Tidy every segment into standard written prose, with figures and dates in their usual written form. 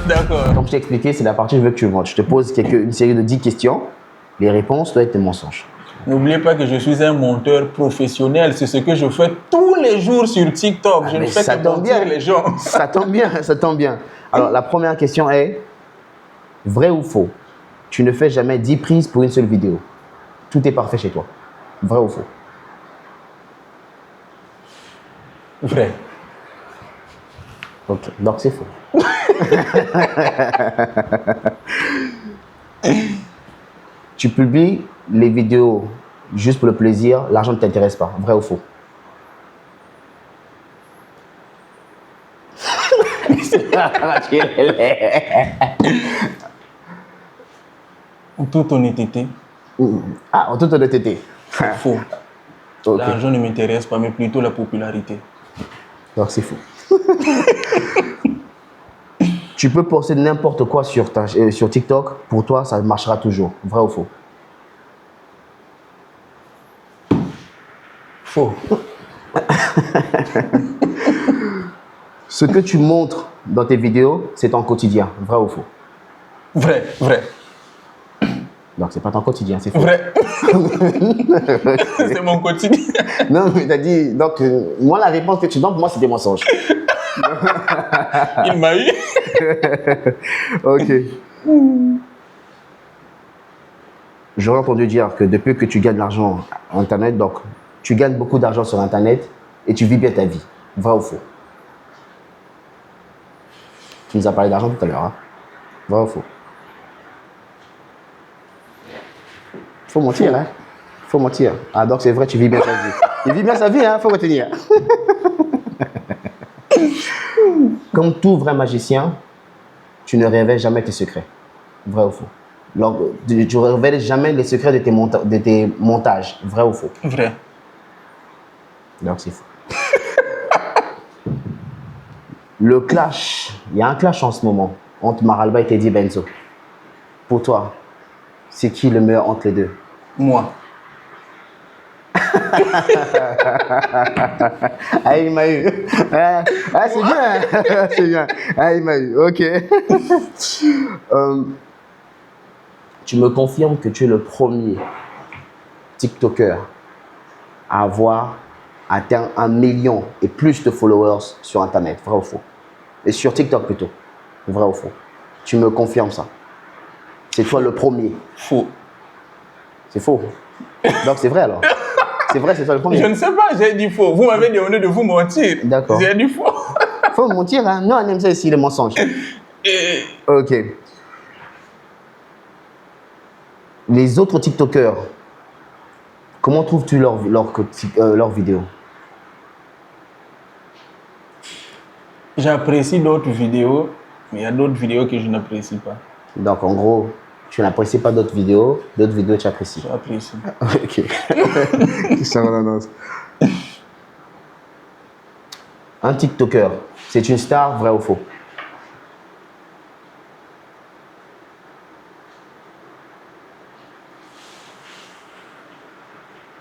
D'accord. Comme je t'ai expliqué, c'est la partie que je veux que tu montes. Je te pose une série de 10 questions. Les réponses doivent être des mensonges. N'oubliez pas que je suis un monteur professionnel. C'est ce que je fais tous les jours sur TikTok. Je ne fais que mentir les gens. Ça tombe bien, ça tombe bien. Alors, la première question est, vrai ou faux? Tu ne fais jamais 10 prises pour une seule vidéo. Tout est parfait chez toi. Vrai ou faux? Vrai. Ok, donc c'est faux. Tu publies les vidéos juste pour le plaisir, l'argent ne t'intéresse pas. Vrai ou faux? En toute honnêteté. Ah, en toute honnêteté. Faux. Ok. L'argent ne m'intéresse pas, mais plutôt la popularité. Donc c'est faux. Tu peux poster n'importe quoi sur TikTok, pour toi, ça marchera toujours. Vrai ou faux? Faux. Ce que tu montres dans tes vidéos, c'est ton quotidien. Vrai ou faux? Vrai, vrai. Donc c'est pas ton quotidien, c'est faux. Vrai. C'est mon quotidien. Non, mais t'as dit, donc moi la réponse que tu donnes, pour moi c'est des mensonges. Il m'a eu. Ok. J'aurais entendu dire que depuis que tu gagnes de l'argent sur Internet, donc tu gagnes beaucoup d'argent sur Internet et tu vis bien ta vie. Vrai ou faux? Tu nous as parlé d'argent tout à l'heure, hein? Vrai ou faux? Faut mentir, hein? Faut mentir. Ah, donc c'est vrai, tu vis bien ta vie. Il vit bien sa vie, hein? Faut retenir. Comme tout vrai magicien, tu ne révèles jamais tes secrets. Vrai ou faux? Donc, tu ne révèles jamais les secrets de tes montages. Vrai ou faux? Vrai. Donc c'est faux. Le clash, il y a un clash en ce moment entre Maralba et Teddy Benzo. Pour toi, c'est qui le meilleur entre les deux? Moi. Ah, il m'a eu. Ah, c'est bien. C'est bien. Ah, il m'a eu. Ok. Tu me confirmes que tu es le premier TikToker à avoir atteint 1 million et plus de followers sur Internet. Vrai ou faux? Et sur TikTok plutôt. Vrai ou faux? Tu me confirmes ça? C'est toi le premier. Faux. C'est faux. Donc c'est vrai alors. C'est vrai, c'est toi le premier. Je ne sais pas, j'ai dit faux. Vous m'avez demandé de vous mentir. D'accord. J'ai dit faux. Faut mentir, hein? Nous on aime ça ici, les mensonges. Ok. Les autres TikTokers, comment trouves-tu leurs vidéos? J'apprécie d'autres vidéos, mais il y a d'autres vidéos que je n'apprécie pas. Donc en gros, tu n'apprécies pas d'autres vidéos tu apprécies. J'apprécie. Ok. Un TikToker, c'est une star, vrai ou faux?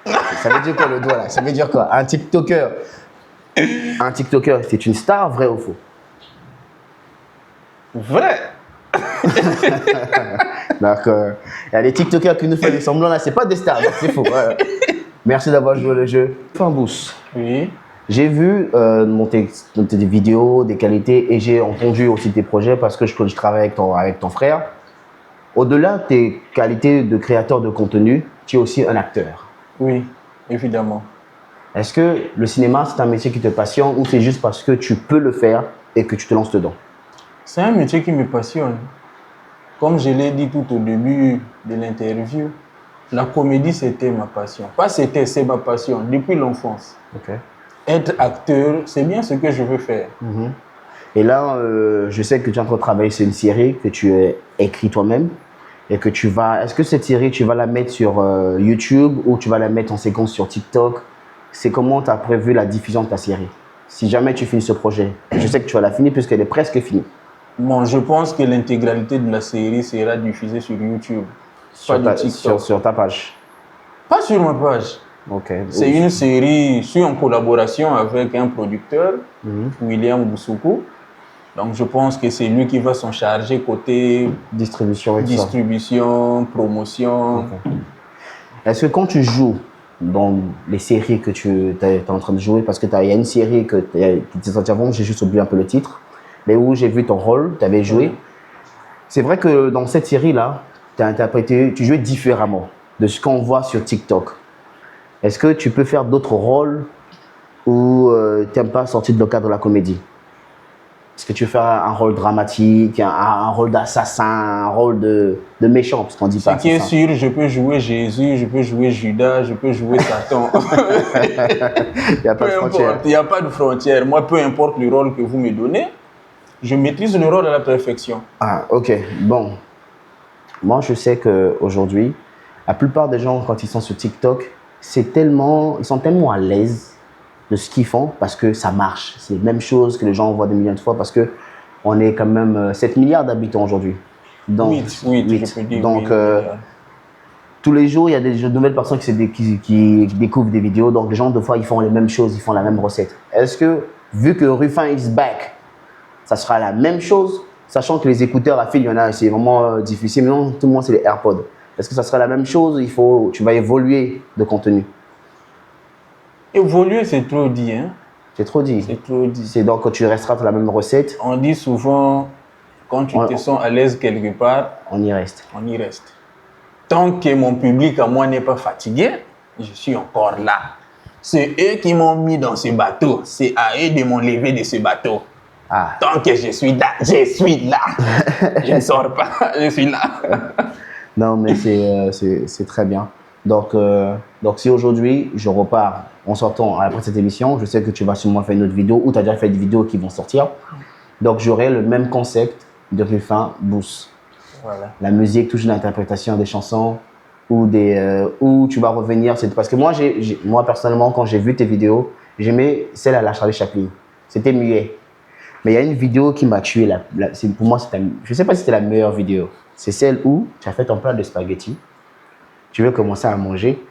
Ça veut dire quoi le doigt là? Ça veut dire quoi? Un TikToker, c'est une star, vrai ou faux? Vrai. D'accord. Il y a des TikTokers qui nous font des semblants là, c'est pas des stars, donc c'est faux. Ouais. Merci d'avoir joué le jeu. Fambous. Oui. J'ai vu tes vidéos, des qualités, et j'ai entendu aussi tes projets parce que je travaille avec ton frère. Au-delà de tes qualités de créateur de contenu, tu es aussi un acteur. Oui, évidemment. Est-ce que le cinéma, c'est un métier qui te passionne ou c'est juste parce que tu peux le faire et que tu te lances dedans? C'est un métier qui me passionne. Comme je l'ai dit tout au début de l'interview, la comédie, c'était ma passion. Pas c'était, c'est ma passion, depuis l'enfance. Ok. Être acteur, c'est bien ce que je veux faire. Et là, je sais que tu es en train de travailler sur une série que tu as écrite toi-même et que tu vas... Est-ce que cette série, tu vas la mettre sur YouTube ou tu vas la mettre en séquence sur TikTok? C'est comment tu as prévu la diffusion de ta série? Si jamais tu finis ce projet, je sais que tu vas la finir puisqu'elle est presque finie. Bon, je pense que l'intégralité de la série sera diffusée sur YouTube, pas du TikTok. Sur ta page. Pas sur ma page. Ok. C'est une série, je suis en collaboration avec un producteur, William Boussoukou. Donc, je pense que c'est lui qui va s'en charger côté Distribution et tout ça. distribution, promotion. Ok. Est-ce que quand tu joues dans les séries que tu es en train de jouer, parce qu'il y a une série qui était sortie avant, j'ai juste oublié un peu le titre, mais où j'ai vu ton rôle, tu avais joué. C'est vrai que dans cette série-là, tu as interprété, tu jouais différemment de ce qu'on voit sur TikTok. Est-ce que tu peux faire d'autres rôles ou tu n'aimes pas sortir de le cadre de la comédie? Est-ce que tu veux faire un rôle dramatique, un rôle d'assassin, un rôle de méchant, parce qu'on dit pas Ce qui est assassin. sûr, je peux jouer Jésus, je peux jouer Judas, je peux jouer Satan. Il n'y a pas de Peu frontière. importe, il n'y a pas de frontière. Moi, peu importe le rôle que vous me donnez, je maîtrise le rôle à la perfection. Ah, ok. Bon. Moi, je sais qu'aujourd'hui, la plupart des gens, quand ils sont sur TikTok, ils sont tellement à l'aise de ce qu'ils font parce que ça marche. C'est la même chose que les gens voient des millions de fois parce que on est quand même 7 milliards d'habitants aujourd'hui. Donc, 8, je peux dire. Donc, 8 milliards. tous les jours, il y a des nouvelles personnes qui découvrent des vidéos. Donc, les gens, des fois, ils font les mêmes choses, ils font la même recette. Est-ce que, vu que Ruffin is back, ça sera la même chose, sachant que les écouteurs à fil, il y en a, c'est vraiment difficile. Mais non, tout le monde, c'est les AirPods. Est-ce que ça sera la même chose? Tu vas évoluer de contenu. Évoluer, c'est trop dit. Hein? C'est trop dit. C'est trop dit. C'est donc que tu resteras sur la même recette, On dit souvent, quand tu te sens à l'aise quelque part, on y reste. on y reste. Tant que mon public à moi n'est pas fatigué, je suis encore là. C'est eux qui m'ont mis dans ce bateau. C'est à eux de m'enlever de ce bateau. Ah. Tant que je suis là, je suis là. Je ne sors pas, je suis là. Non, mais c'est très bien. Donc si aujourd'hui, je repars en sortant après cette émission, je sais que tu vas sûrement faire une autre vidéo ou tu as déjà fait des vidéos qui vont sortir. Donc, j'aurai le même concept de Ruffin Boost. Voilà. La musique, toujours l'interprétation des chansons ou où tu vas revenir. Parce que moi, personnellement, quand j'ai vu tes vidéos, j'aimais celle à la Charlie Chaplin. C'était muet. Mais il y a une vidéo qui m'a tué. Pour moi, je ne sais pas si c'était la meilleure vidéo. C'est celle où tu as fait ton plat de spaghettis. Tu veux commencer à manger.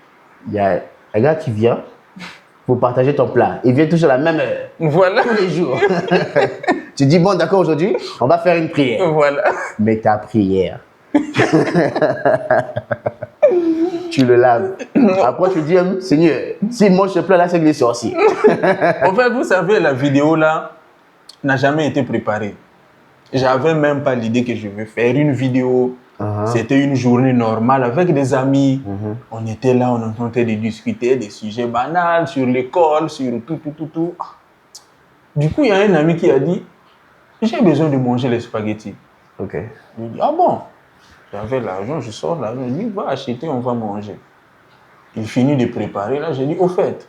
Il y a un gars qui vient pour partager ton plat. Il vient toujours à la même heure. Voilà. Tous les jours. Tu dis, bon, d'accord, aujourd'hui, on va faire une prière. Voilà. Mais ta prière, tu le laves. Après, tu dis, Seigneur, s'il mange ce plat-là, c'est que les sorciers. En fait, vous savez, la vidéo là n'a jamais été préparée. J'avais même pas l'idée que je vais faire une vidéo. C'était une journée normale avec des amis. On était là, on entendait de discuter des sujets banals sur l'école, sur tout. Du coup, il y a un ami qui a dit, j'ai besoin de manger les spaghettis. Ok. Je dis, ah bon? J'avais l'argent, je sors l'argent, je dis, va acheter, on va manger. Il finit de préparer, là, j'ai dit, au fait,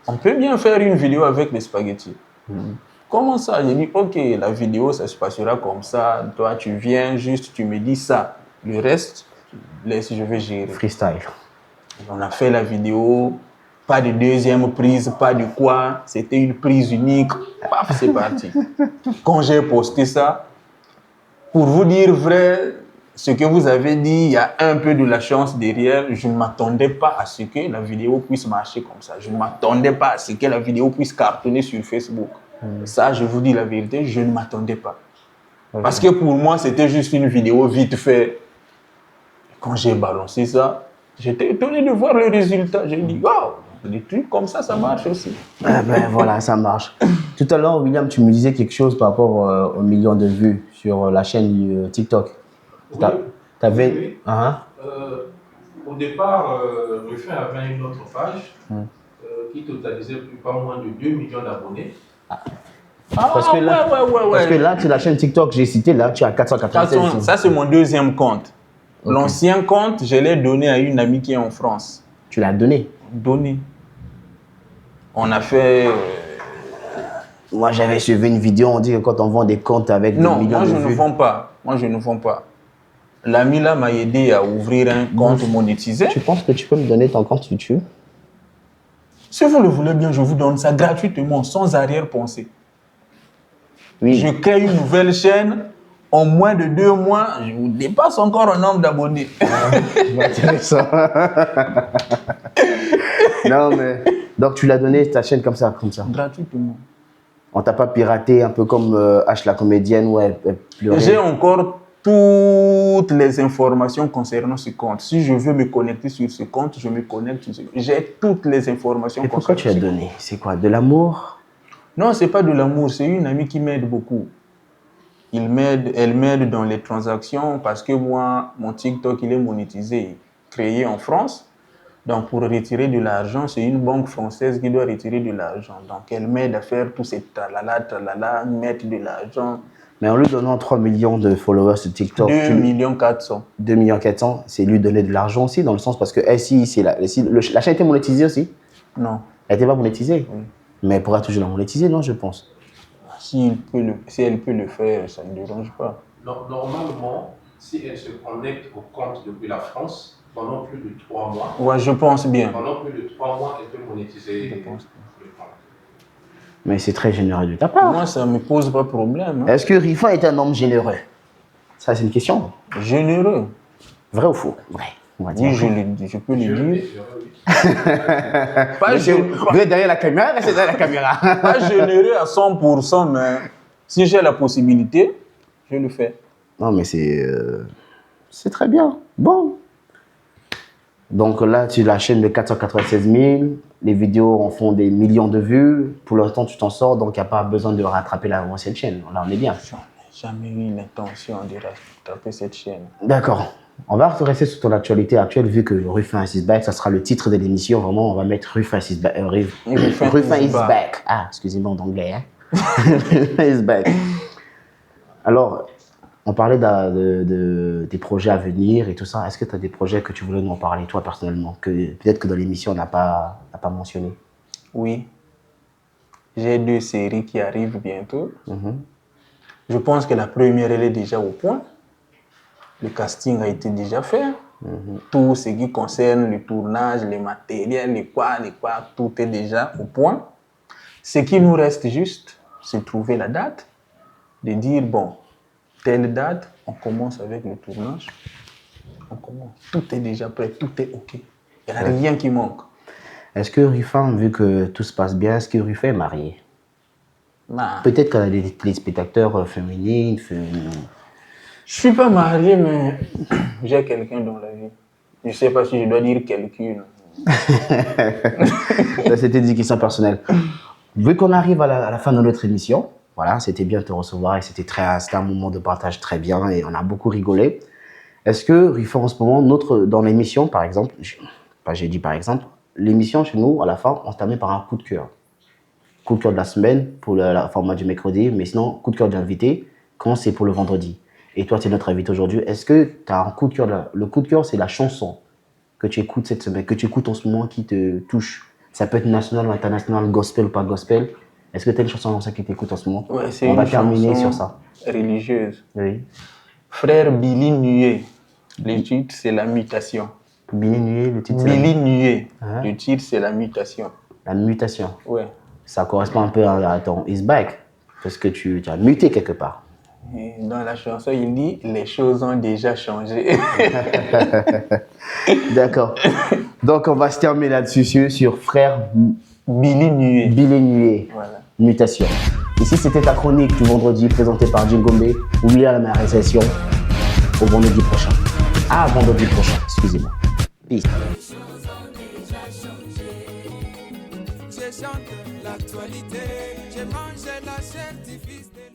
on peut bien faire une vidéo avec les spaghettis. Comment ça? J'ai dit, ok, la vidéo, ça se passera comme ça. Toi, tu viens, juste, tu me dis ça. Le reste, laisse, je vais gérer. Freestyle. On a fait la vidéo, pas de deuxième prise, pas de quoi. C'était une prise unique. Paf, c'est parti. Quand j'ai posté ça, pour vous dire vrai, ce que vous avez dit, il y a un peu de la chance derrière. Je ne m'attendais pas à ce que la vidéo puisse marcher comme ça. Je ne m'attendais pas à ce que la vidéo puisse cartonner sur Facebook. Ça, je vous dis la vérité, je ne m'attendais pas. Parce que pour moi, c'était juste une vidéo vite fait. Quand j'ai balancé ça, j'étais étonné de voir le résultat. J'ai dit, waouh, des trucs comme ça marche aussi. Ben voilà, ça marche. Tout à l'heure, William, tu me disais quelque chose par rapport aux millions de vues sur la chaîne TikTok. Oui. T'avais... Oui. Uh-huh. Au départ, Ruffin avait une autre page qui totalisait pas moins de 2 millions d'abonnés. Parce que là, ouais. Parce que là, sur la chaîne TikTok, j'ai cité, là, tu as 496. Ça, c'est mon deuxième compte. Okay. L'ancien compte, je l'ai donné à une amie qui est en France. Tu l'as donné? Donné. On a fait... Moi, j'avais suivi une vidéo, on dit que quand on vend des comptes avec des millions de vues... Non, moi, je ne vends pas. L'ami là m'a aidé à ouvrir un compte monétisé. Tu penses que tu peux me donner ton compte YouTube? Si vous le voulez bien, je vous donne ça gratuitement, sans arrière-pensée. Oui. Je crée une nouvelle chaîne. En moins de 2 mois, je vous dépasse encore un nombre d'abonnés. Intéressant. Non, mais... Donc, tu l'as donné ta chaîne comme ça? Gratuitement. On t'a pas piraté un peu comme H la comédienne où elle pleurait. J'ai encore toutes les informations concernant ce compte. Si je veux me connecter sur ce compte, je me connecte sur ce compte. J'ai toutes les informations Et pourquoi tu as concernant ce donné? C'est quoi? De l'amour? Non, c'est pas de l'amour, c'est une amie qui m'aide beaucoup. Elle m'aide dans les transactions parce que moi, mon TikTok, il est monétisé, créé en France. Donc, pour retirer de l'argent, c'est une banque française qui doit retirer de l'argent. Donc, elle m'aide à faire tous ces tralala, mettre de l'argent. Mais en lui donnant 3 millions de followers sur TikTok, 2,4 millions. 2 millions 400, c'est lui donner de l'argent aussi, dans le sens parce que si la chaîne était monétisée aussi. Non. Elle n'était pas monétisée. Oui. Mais elle pourra toujours la monétiser, non, je pense. Si elle peut le faire, ça ne me dérange pas. Normalement, si elle se connecte au compte depuis la France, pendant plus de 3 mois, Ouais, je pense bien. pendant plus de 3 mois, elle peut monétiser Je le pense. compte. Mais c'est très généreux de ta part. Moi, ça ne me pose pas de problème. Hein. Est-ce que Rifa est un homme généreux? Ça, c'est une question. Généreux. Vrai ou faux? Vrai. On va dire. Oui, je peux le dire. Pas, Monsieur, vous êtes derrière la caméra, restez derrière la caméra. pas généreux à 100%, mais si j'ai la possibilité, je le fais. Non, mais c'est très bien. Bon. Donc là, tu as la chaîne de 496 000. Les vidéos en font des millions de vues. Pour l'instant, tu t'en sors, donc il n'y a pas besoin de rattraper la ancienne chaîne. Là, on est bien. Je n'ai jamais eu l'intention de rattraper cette chaîne. D'accord. On va rester sur ton actualité actuelle, vu que Ruffin is back, ça sera le titre de l'émission. Vraiment, on va mettre Ruffin is back. Ruffin is back. Ah, excusez-moi en anglais. Hein? Ruffin is back. Alors, on parlait des projets à venir et tout ça. Est-ce que tu as des projets que tu voulais nous en parler, toi, personnellement, que peut-être que dans l'émission, on n'a pas mentionné? Oui. J'ai 2 séries qui arrivent bientôt. Je pense que la première, elle est déjà au point. Le casting a été déjà fait. Tout ce qui concerne le tournage, les matériels, les quoi, tout est déjà au point. Ce qui nous reste juste, c'est trouver la date, de dire, bon, telle date, on commence avec le tournage. On commence. Tout est déjà prêt, tout est OK. Il n'y a rien qui manque. Est-ce que Ruffin, vu que tout se passe bien, est-ce que Ruffin est marié? Non. Peut-être qu'elle a des téléspectateurs féminines. Je ne suis pas marié, mais j'ai quelqu'un dans la vie. Je ne sais pas si je dois dire quelqu'un. C'était une question personnelle. Vu qu'on arrive à la fin de notre émission, voilà, c'était bien de te recevoir et c'était un moment de partage très bien et on a beaucoup rigolé. Est-ce que Ruffin, en ce moment, dans l'émission, par exemple, j'ai dit par exemple, l'émission chez nous, à la fin, on se termine par un coup de cœur. Coup de cœur de la semaine pour le format du mercredi, mais sinon, coup de cœur de l'invité quand c'est pour le vendredi. Et toi, tu es notre invité aujourd'hui. Est-ce que tu as un coup de cœur? Le coup de cœur, c'est la chanson que tu écoutes cette semaine, que tu écoutes en ce moment qui te touche. Ça peut être national ou international, gospel ou pas gospel. Est-ce que tu as une chanson comme ça qui t'écoute en ce moment? Ouais, c'est On va une terminer chanson sur ça. Religieuse. Oui. Frère Billy Nué. Le titre, c'est La Mutation. Billy Nué, le titre, c'est Billy Nué. Hein? Le titre, c'est La Mutation. La mutation. Ouais. Ça correspond un peu à ton is back. Parce que tu as muté quelque part. Et dans la chanson, il dit « Les choses ont déjà changé ». D'accord. Donc, on va se terminer là-dessus sur frère Billy Nué. Billy Nué. Voilà. Mutation. Ici, c'était ta chronique du vendredi présentée par Djingombe. Oubliez la réalisation au vendredi prochain. Ah, vendredi prochain, excusez-moi. Peace. J'ai chanté l'actualité, j'ai mangé la chair du fils de...